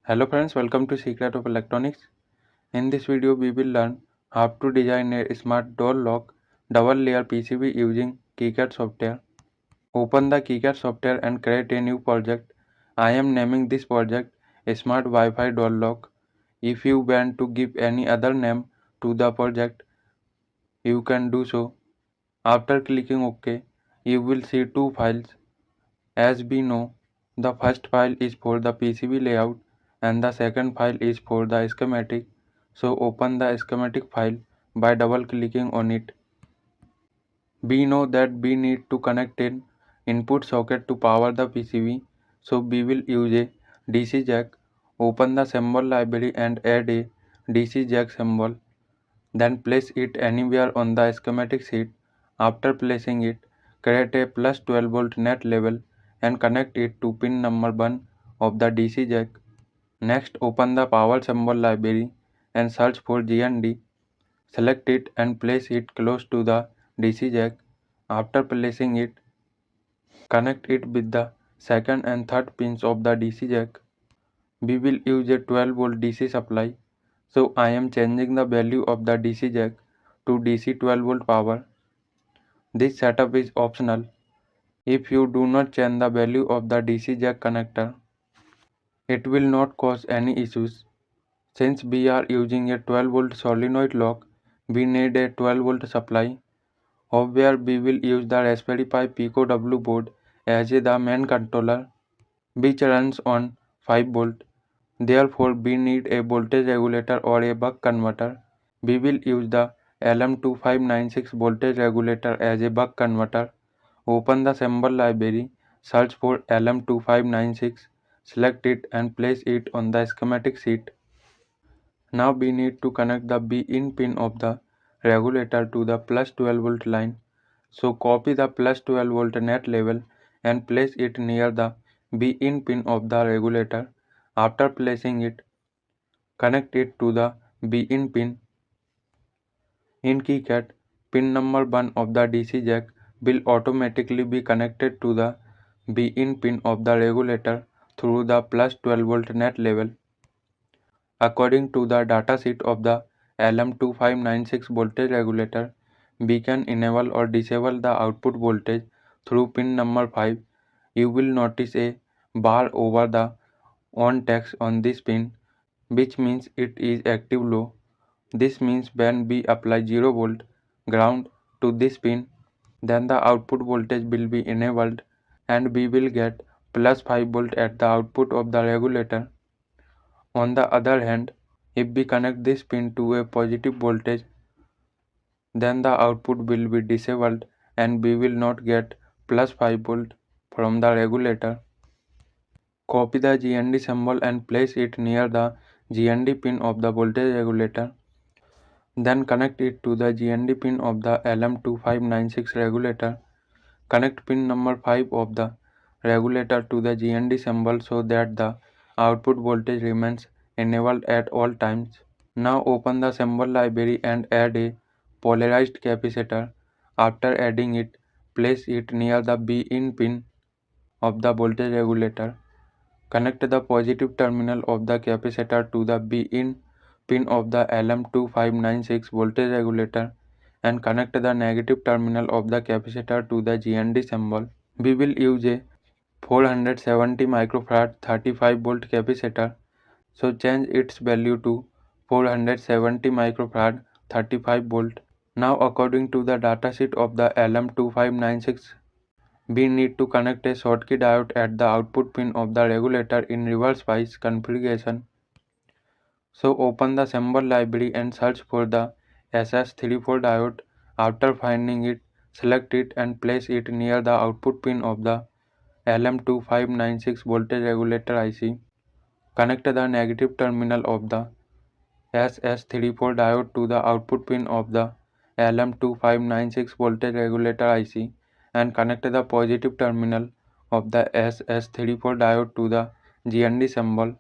Hello friends, welcome to Secret of Electronics. In this video we will learn how to design a smart door lock double layer PCB using KiCad software. Open the KiCad software and create a new project. I am naming this project Smart Wi-Fi Door Lock. If you want to give any other name to the project, you can do so. After clicking OK, you will see two files. As we know, the first file is for the PCB layout and the second file is for the schematic. So open the schematic file by double clicking on it. We know that we need to connect an input socket to power the PCB. So we will use a DC jack. Open the symbol library and add a DC jack symbol. Then place it anywhere on the schematic sheet. After placing it, create a plus 12 volt net label and connect it to pin number 1 of the DC jack. Next, open the power symbol library and search for GND. Select it and place it close to the DC jack. After placing it, connect it with the second and third pins of the DC jack. We will use a 12 volt DC supply. So I am changing the value of the DC jack to DC 12 volt power. This setup is optional. If you do not change the value of the DC jack connector, it will not cause any issues. Since we are using a 12 volt solenoid lock, we need a 12 volt supply. However, we will use the Raspberry Pi Pico W board as the main controller, which runs on 5 volt. Therefore, we need a voltage regulator or a buck converter. We will use the LM2596 voltage regulator as a buck converter. Open the symbol library, search for LM2596, select it and place it on the schematic sheet. Now we need to connect the B-in pin of the regulator to the plus 12 volt line. So copy the plus 12 volt net label and place it near the B-in pin of the regulator. After placing it, connect it to the B-in pin. In KiCad, pin number 1 of the DC jack will automatically be connected to the B-in pin of the regulator through the plus 12 volt net label. According to the datasheet of the LM2596 voltage regulator, we can enable or disable the output voltage through pin number 5. You will notice a bar over the on text on this pin, which means it is active low. This means when we apply 0 volt ground to this pin, then the output voltage will be enabled and we will get plus 5 volt at the output of the regulator. On the other hand, if we connect this pin to a positive voltage, then the output will be disabled and we will not get plus 5 volt from the regulator. Copy the GND symbol and place it near the GND pin of the voltage regulator. Then connect it to the GND pin of the LM2596 regulator. Connect pin number 5 of the regulator to the GND symbol so that the output voltage remains enabled at all times. Now open the symbol library and add a polarized capacitor. After adding it, place it near the B-in pin of the voltage regulator. Connect the positive terminal of the capacitor to the B-in pin of the LM2596 voltage regulator and connect the negative terminal of the capacitor to the GND symbol. We will use a 470 microfarad 35 volt capacitor, so change its value to 470 microfarad 35 volt. Now according to the datasheet of the LM2596, we need to connect a Schottky diode at the output pin of the regulator in reverse bias configuration. So open the symbol library and search for the SS34 diode. After finding it, select it and place it near the output pin of the LM2596 voltage regulator IC. Connect the negative terminal of the SS34 diode to the output pin of the LM2596 voltage regulator IC and connect the positive terminal of the SS34 diode to the GND symbol.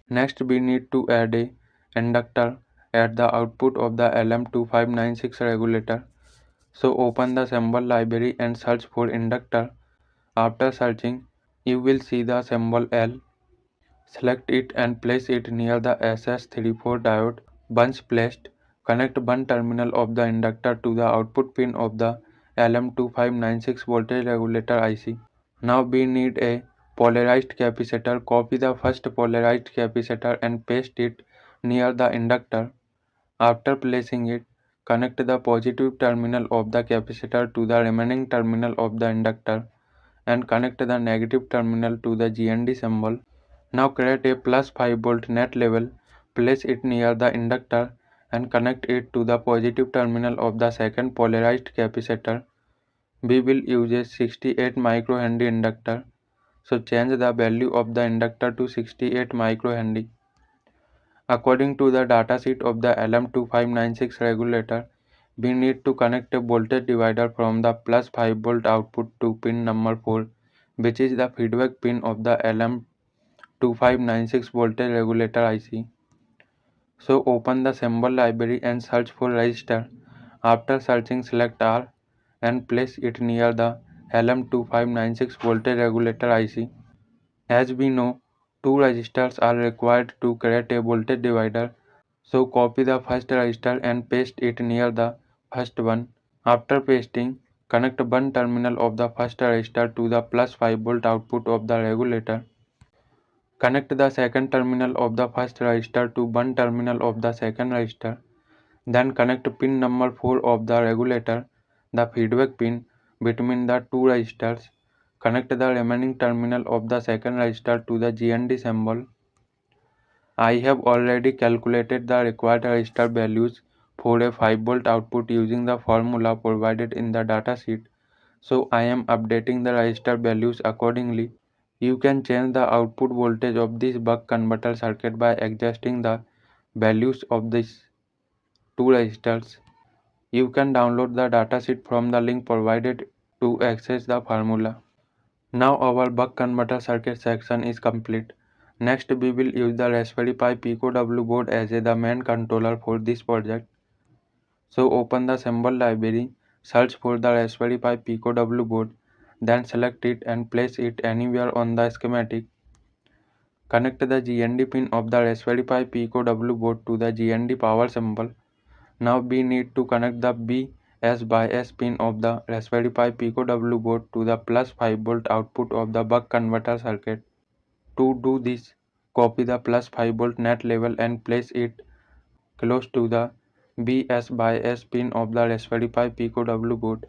Next, we need to add a inductor at the output of the LM2596 regulator. So open the symbol library and search for inductor. After searching, you will see the symbol L. Select it and place it near the SS34 diode. Once placed, connect one terminal of the inductor to the output pin of the LM2596 voltage regulator IC. Now we need a polarized capacitor. Copy the first polarized capacitor and paste it near the inductor. After placing it, connect the positive terminal of the capacitor to the remaining terminal of the inductor and connect the negative terminal to the GND symbol. Now create a plus 5 volt net level, place it near the inductor and connect it to the positive terminal of the second polarized capacitor. We will use a 68 microhenry inductor, so change the value of the inductor to 68 microhenry. According to the datasheet of the LM2596 regulator, we need to connect a voltage divider from the plus 5 volt output to pin number 4, which is the feedback pin of the LM2596 voltage regulator IC. So open the symbol library and search for resistor. After searching, select R and place it near the LM2596 voltage regulator IC. As we know, two resistors are required to create a voltage divider, so copy the first resistor and paste it near the first one. After pasting, connect one terminal of the first resistor to the plus 5 volt output of the regulator. Connect the second terminal of the first resistor to one terminal of the second resistor. Then connect pin number 4 of the regulator, the feedback pin, between the two resistors. Connect the remaining terminal of the second resistor to the GND symbol. I have already calculated the required resistor values for a 5 volt output using the formula provided in the datasheet, so I am updating the resistor values accordingly. You can change the output voltage of this buck converter circuit by adjusting the values of these two resistors. You can download the datasheet from the link provided to access the formula. Now our buck converter circuit section is complete. Next we will use the Raspberry Pi Pico W board as the main controller for this project. So open the symbol library, search for the Raspberry Pi Pico W board, then select it and place it anywhere on the schematic. Connect the GND pin of the Raspberry Pi Pico W board to the GND power symbol. Now we need to connect the BS bias pin of the Raspberry Pi Pico W board to the plus 5 volt output of the buck converter circuit. To do this, copy the plus 5 volt net level and place it close to the BS bias pin of the Raspberry Pi Pico W board.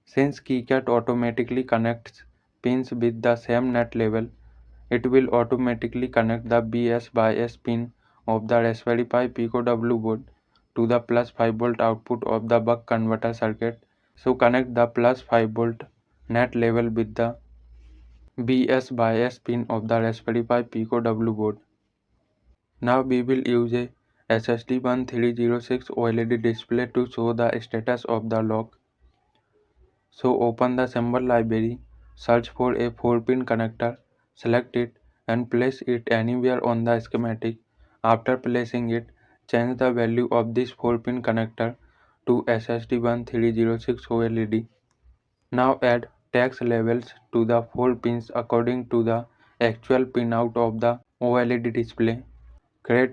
Since KiCad automatically connects pins with the same net level, it will automatically connect the BS bias pin of the Raspberry Pi Pico W board to the plus 5 volt output of the buck converter circuit. So connect the plus 5 volt net level with the BS bias pin of the Raspberry Pi Pico W board. Now we will use a SSD1306 OLED display to show the status of the lock. So open the symbol library, search for a 4-pin connector, select it and place it anywhere on the schematic. After placing it, change the value of this 4-pin connector to SSD1306 OLED. Now add tax labels to the 4 pins according to the actual pinout of the OLED display. Create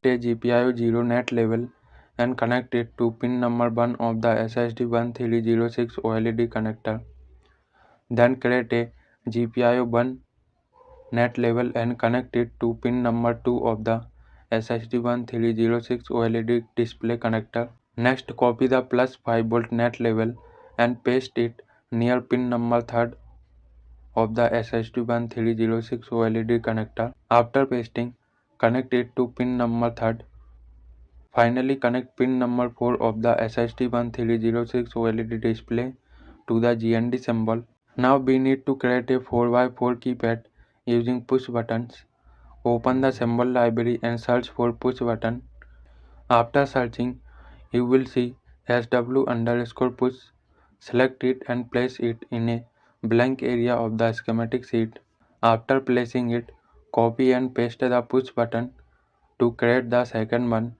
a GPIO 0 net level and connect it to pin number 1 of the SSD1306 OLED connector. Then create a GPIO 1 net level and connect it to pin number 2 of the SSD1306 OLED display connector. Next, copy the plus 5 volt net level and paste it near pin number 3 of the SSD1306 OLED connector. After pasting, connect it to pin number 3. Finally, connect pin number 4 of the SSD1306 OLED display to the GND symbol. Now we need to create a 4x4 keypad using push buttons. Open the symbol library and search for push button. After searching, you will see SW_push. Select it and place it in a blank area of the schematic sheet. After placing it, copy and paste the push button to create the second one.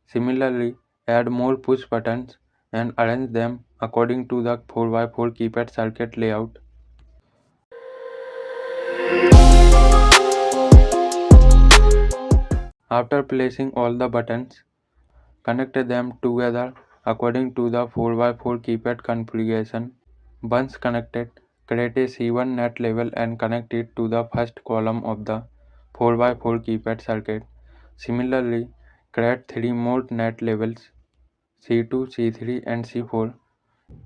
Similarly, add more push buttons and arrange them according to the 4x4 keypad circuit layout. After placing all the buttons, connect them together according to the 4x4 keypad configuration. Once connected, create a C1 net label and connect it to the first column of the 4x4 keypad circuit. Similarly, create 3 more net labels C2, C3 and C4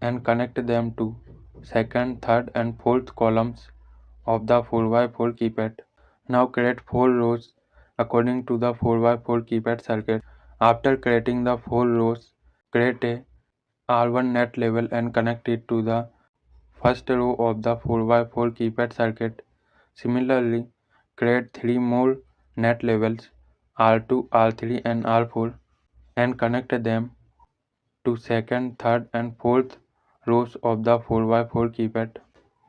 and connect them to second, third and fourth columns of the 4x4 keypad. Now create 4 rows according to the 4x4 keypad circuit. After creating the 4 rows, create a R1 net label and connect it to the first row of the 4x4 keypad circuit. Similarly, create 3 more net labels R2, R3 and R4 and connect them to second, third and fourth rows of the 4x4 keypad.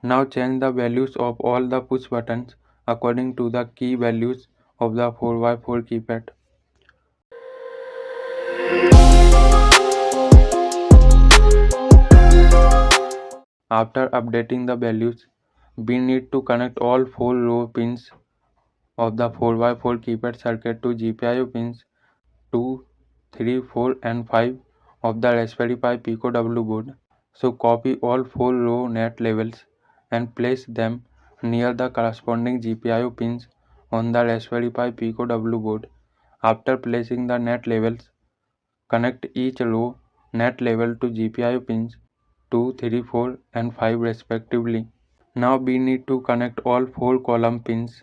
Now change the values of all the push buttons according to the key values of the 4x4 keypad. After updating the values, we need to connect all 4 row pins of the 4x4 keypad circuit to GPIO pins 2, 3, 4 and 5 of the Raspberry Pi Pico W board. So copy all 4 row net labels and place them near the corresponding GPIO pins on the Raspberry Pi Pico W board. After placing the net labels, connect each row net label to GPIO pins 2, 3, 4 and 5 respectively. Now we need to connect all 4 column pins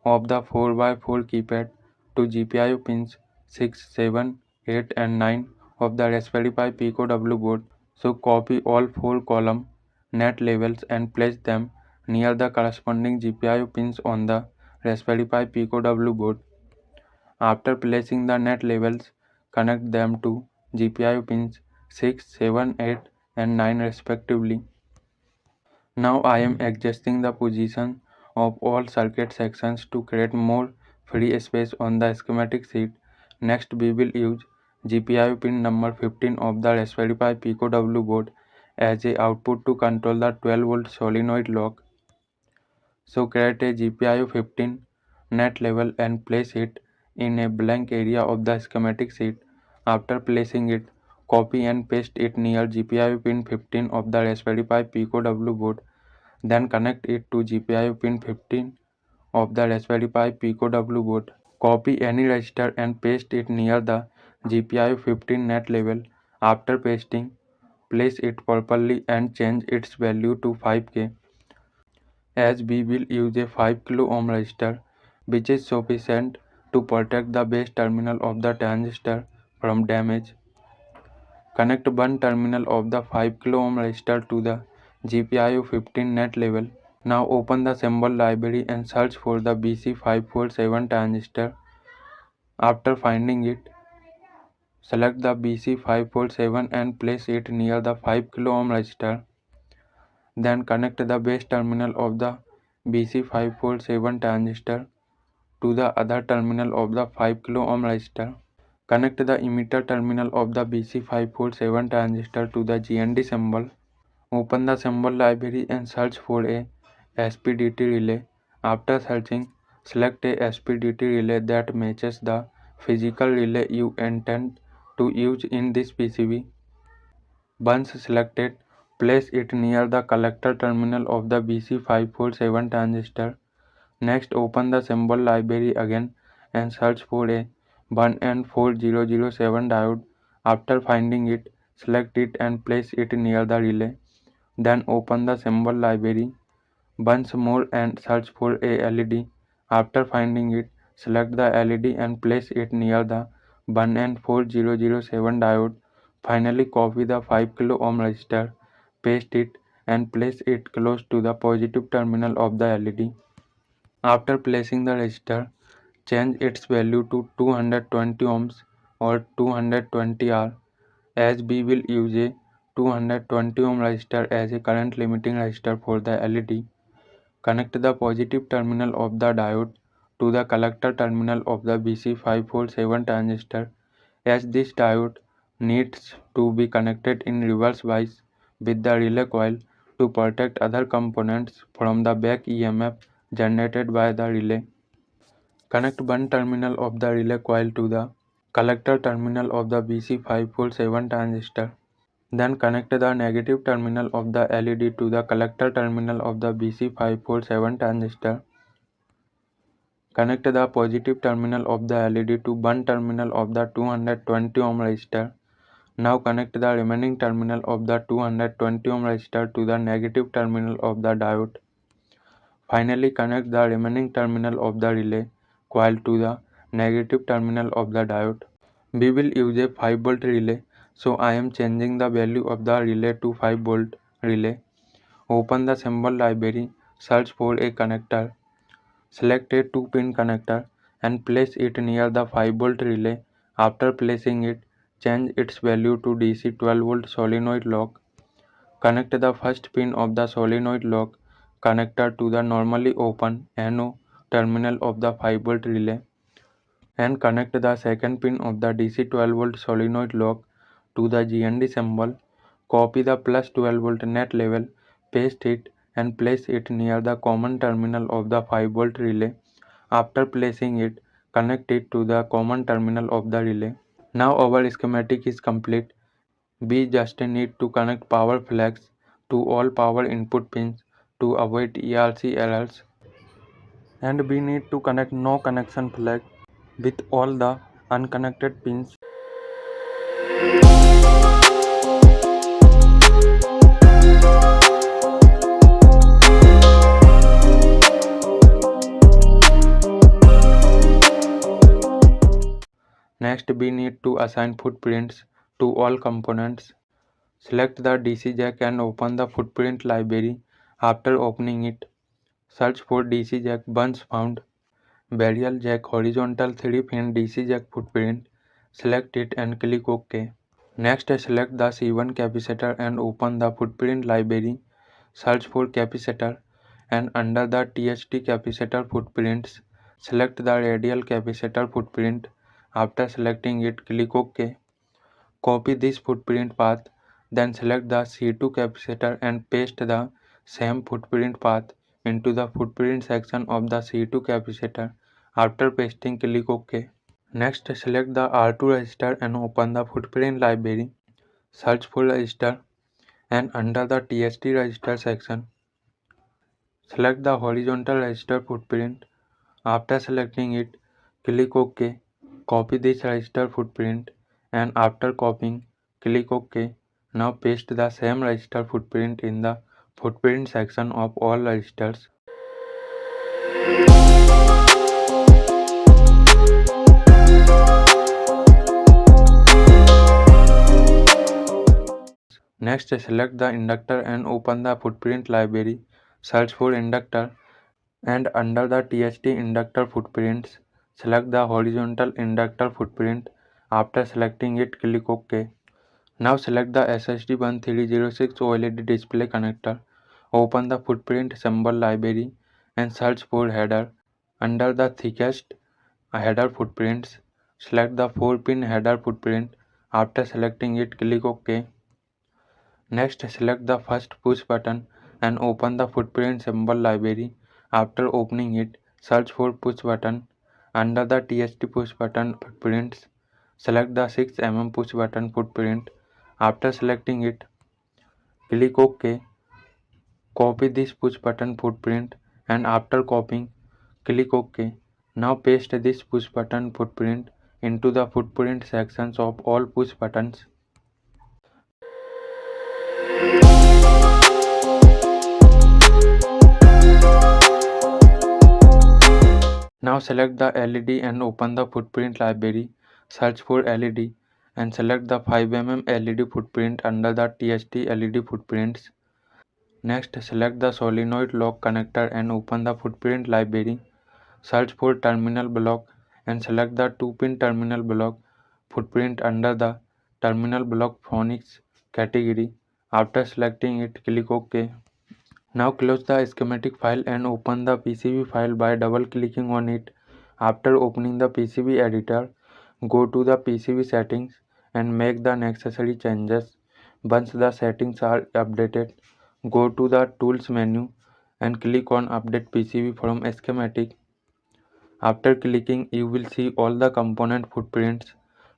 of the 4x4 keypad to GPIO pins 6, 7, 8 and 9 of the Raspberry Pi Pico W board. So copy all 4 column net labels and place them near the corresponding GPIO pins on the Raspberry Pi Pico W board. After placing the net labels, connect them to GPIO pins 6, 7, 8 and 9 respectively. Now I am adjusting the position of all circuit sections to create more free space on the schematic sheet. Next we will use GPIO pin number 15 of the Raspberry Pi Pico W board as a output to control the 12-volt solenoid lock. So create a GPIO 15 net label and place it in a blank area of the schematic sheet. After placing it, copy and paste it near GPIO pin 15 of the Raspberry Pi Pico W board. Then connect it to GPIO pin 15 of the Raspberry Pi Pico W board. Copy any register and paste it near the GPIO 15 net label. After pasting, place it properly and change its value to 5K, as we will use a 5 kilo ohm resistor, which is sufficient to protect the base terminal of the transistor from damage. Connect one terminal of the 5 kilo ohm resistor to the GPIO 15 net label. Now open the symbol library and search for the BC547 transistor. After finding it, select the BC547 and place it near the 5 kilo ohm resistor. Then connect the base terminal of the BC547 transistor to the other terminal of the 5 kilo ohm resistor. Connect the emitter terminal of the BC547 transistor to the GND symbol. Open the symbol library and search for a SPDT relay. After searching, select a SPDT relay that matches the physical relay you intend to use in this PCB. Once selected, place it near the collector terminal of the BC547 transistor. Next, open the symbol library again and search for a 1N4007 diode. After finding it, select it and place it near the relay. Then open the symbol library once more and search for a LED. After finding it, select the LED and place it near the 1N4007 diode. Finally, copy the 5 kilo ohm resistor, paste it and place it close to the positive terminal of the LED. After placing the resistor, change its value to 220 ohms or 220 R, as we will use a 220 ohm resistor as a current limiting resistor for the LED. Connect the positive terminal of the diode to the collector terminal of the BC547 transistor, as this diode needs to be connected in reverse bias with the relay coil to protect other components from the back EMF generated by the relay. Connect one terminal of the relay coil to the collector terminal of the BC547 transistor. Then connect the negative terminal of the LED to the collector terminal of the BC547 transistor. Connect the positive terminal of the LED to one terminal of the 220 ohm resistor. Now connect the remaining terminal of the 220 ohm resistor to the negative terminal of the diode. Finally, connect the remaining terminal of the relay coil to the negative terminal of the diode. We will use a 5 volt relay, so I am changing the value of the relay to 5 volt relay. Open the symbol library, search for a connector, select a 2-pin connector and place it near the 5 volt relay. After placing it, change its value to DC 12 volt solenoid lock. Connect the first pin of the solenoid lock connector to the normally open NO terminal of the 5 volt relay, and connect the second pin of the DC 12 volt solenoid lock to the GND symbol. Copy the plus 12 volt net level, paste it and place it near the common terminal of the 5 volt relay. After placing it, connect it to the common terminal of the relay. Now our schematic is complete. We just need to connect power flags to all power input pins to avoid ERC errors, and we need to connect no connection flag with all the unconnected pins. Next, we need to assign footprints to all components. Select the DC jack and open the footprint library. After opening it, search for DC jack once found. Burial jack horizontal 3-pin DC jack footprint. Select it and click OK. Next, select the C1 capacitor and open the footprint library. Search for capacitor and under the THT capacitor footprints, select the radial capacitor footprint. After selecting it, click OK. Copy this footprint path, then select the C2 capacitor and paste the same footprint path into the footprint section of the C2 capacitor. After pasting, click OK. Next, select the R2 resistor and open the footprint library. Search for resistor and under the THT resistor section, select the horizontal resistor footprint. After selecting it, click OK. Copy this resistor footprint and after copying, click OK. Now paste the same resistor footprint in the footprint section of all resistors. Next, select the inductor and open the footprint library. Search for inductor and under the THT inductor footprints, select the horizontal inductor footprint. After selecting it, click OK. Now select the SSD1306 OLED display connector. Open the footprint symbol library and search for header. Under the thickest header footprints, select the 4-pin header footprint. After selecting it, click OK. Next, select the first push button and open the footprint symbol library. After opening it, search for push button. Under the THT push button footprints, select the 6 mm push button footprint. After selecting it, click OK. Copy this push button footprint and after copying, click OK. Now paste this push button footprint into the footprint sections of all push buttons. Now select the LED and open the footprint library. Search for LED and select the 5 mm LED footprint under the THT LED footprints. Next, select the solenoid lock connector and open the footprint library. Search for terminal block and select the 2-pin terminal block footprint under the terminal block phonics category. After selecting it, click OK. Now close the schematic file and open the PCB file by double clicking on it. After opening the PCB editor, go to the PCB settings and make the necessary changes. Once the settings are updated, go to the tools menu and click on update PCB from schematic. After clicking, you will see all the component footprints.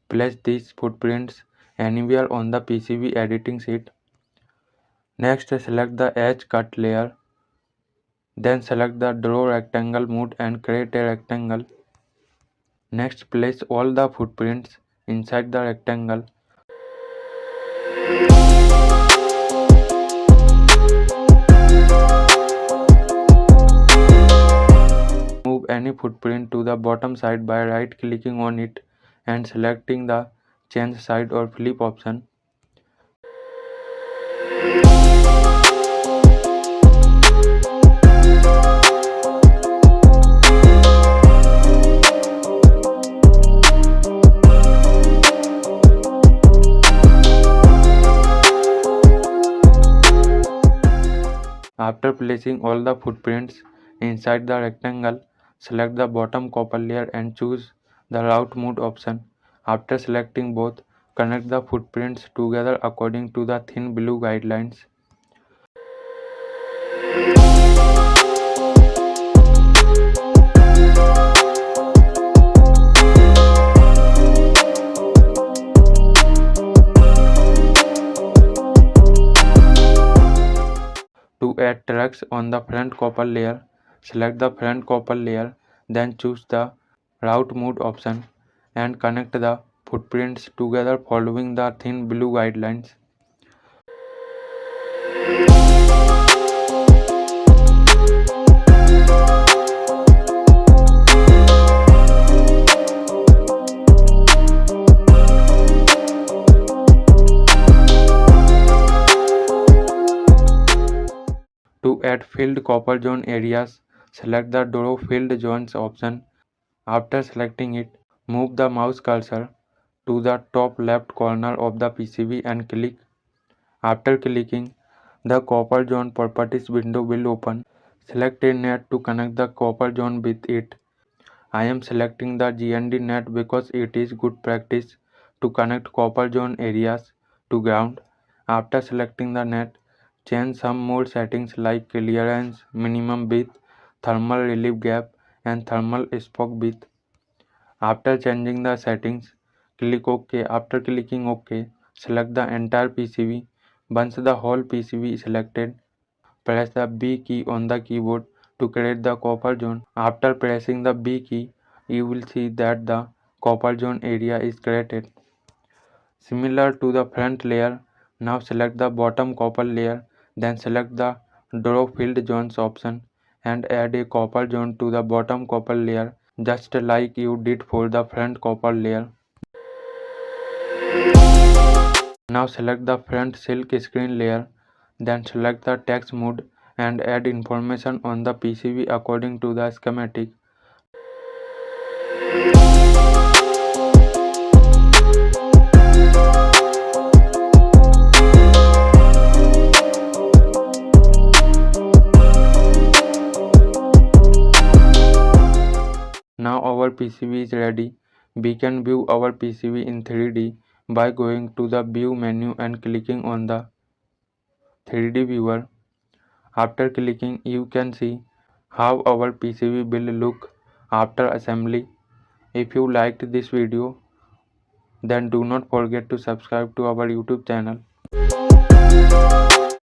Place these footprints anywhere on the PCB editing sheet. Next, select the edge cut layer. Then select the draw rectangle mode and create a rectangle. Next, place all the footprints inside the rectangle. Move any footprint to the bottom side by right clicking on it and selecting the change side or flip option. After placing all the footprints inside the rectangle, select the bottom copper layer and choose the route mode option. After selecting both, connect the footprints together according to the thin blue guidelines. To add tracks on the front copper layer, select the front copper layer, then choose the route mode option and connect the footprints together following the thin blue guidelines. To add filled copper zone areas, select the Draw Filled Zones option. After selecting it, move the mouse cursor to the top left corner of the PCB and click. After clicking, the Copper Zone Properties window will open. Select a net to connect the copper zone with it. I am selecting the GND net because it is good practice to connect copper zone areas to ground. After selecting the net, change some more settings like clearance, minimum width, thermal relief gap, and thermal spoke width. After changing the settings, click OK. After clicking OK, select the entire PCB. Once the whole PCB is selected, press the B key on the keyboard to create the copper zone. After pressing the B key, you will see that the copper zone area is created. Similar to the front layer, now select the bottom copper layer, then select the Draw Filled Zones option and add a copper zone to the bottom copper layer, just like you did for the front copper layer. Now select the front silk screen layer, then select the text mode and add information on the PCB according to the schematic. Now our PCB is ready. We can view our PCB in 3D by going to the View menu and clicking on the 3D viewer. After clicking, you can see how our PCB will look after assembly. If you liked this video, then do not forget to subscribe to our YouTube channel.